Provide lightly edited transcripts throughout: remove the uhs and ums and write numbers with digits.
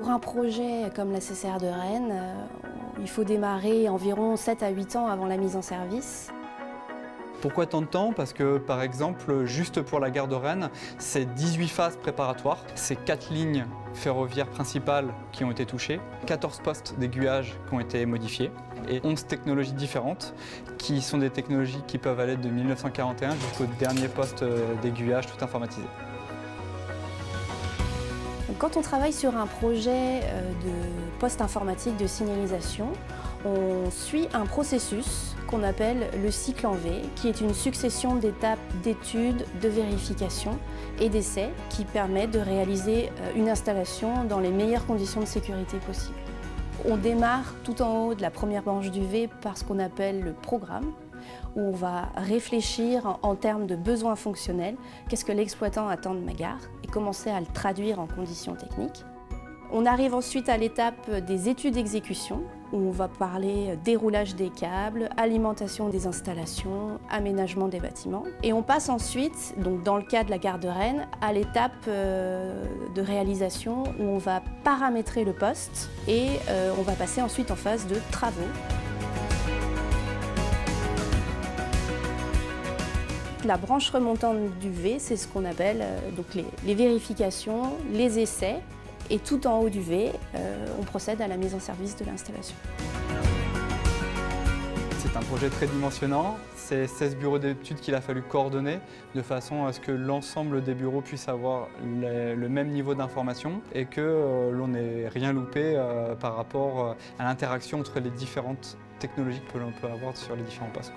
Pour un projet comme la CCR de Rennes, il faut démarrer environ 7 à 8 ans avant la mise en service. Pourquoi tant de temps? Parce que, par exemple, juste pour la gare de Rennes, c'est 18 phases préparatoires. C'est 4 lignes ferroviaires principales qui ont été touchées, 14 postes d'aiguillage qui ont été modifiés et 11 technologies différentes qui sont des technologies qui peuvent aller de 1941 jusqu'au dernier poste d'aiguillage tout informatisé. Quand on travaille sur un projet de poste informatique de signalisation, on suit un processus qu'on appelle le cycle en V, qui est une succession d'étapes d'études, de vérification et d'essais qui permet de réaliser une installation dans les meilleures conditions de sécurité possibles. On démarre tout en haut de la première branche du V par ce qu'on appelle le programme, où on va réfléchir en termes de besoins fonctionnels, qu'est-ce que l'exploitant attend de ma gare, et commencer à le traduire en conditions techniques. On arrive ensuite à l'étape des études d'exécution, où on va parler déroulage des câbles, alimentation des installations, aménagement des bâtiments. Et on passe ensuite, donc dans le cas de la gare de Rennes, à l'étape de réalisation, où on va paramétrer le poste et on va passer ensuite en phase de travaux. La branche remontante du V, c'est ce qu'on appelle donc les vérifications, les essais. Et tout en haut du V, on procède à la mise en service de l'installation. C'est un projet très dimensionnant. C'est 16 bureaux d'études qu'il a fallu coordonner de façon à ce que l'ensemble des bureaux puissent avoir le même niveau d'information et que l'on n'ait rien loupé par rapport à l'interaction entre les différentes technologies que l'on peut avoir sur les différents postes.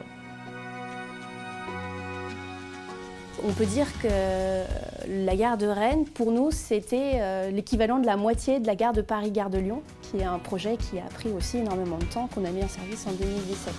On peut dire que la gare de Rennes, pour nous, c'était l'équivalent de la moitié de la gare de Paris-Gare de Lyon, qui est un projet qui a pris aussi énormément de temps, qu'on a mis en service en 2017.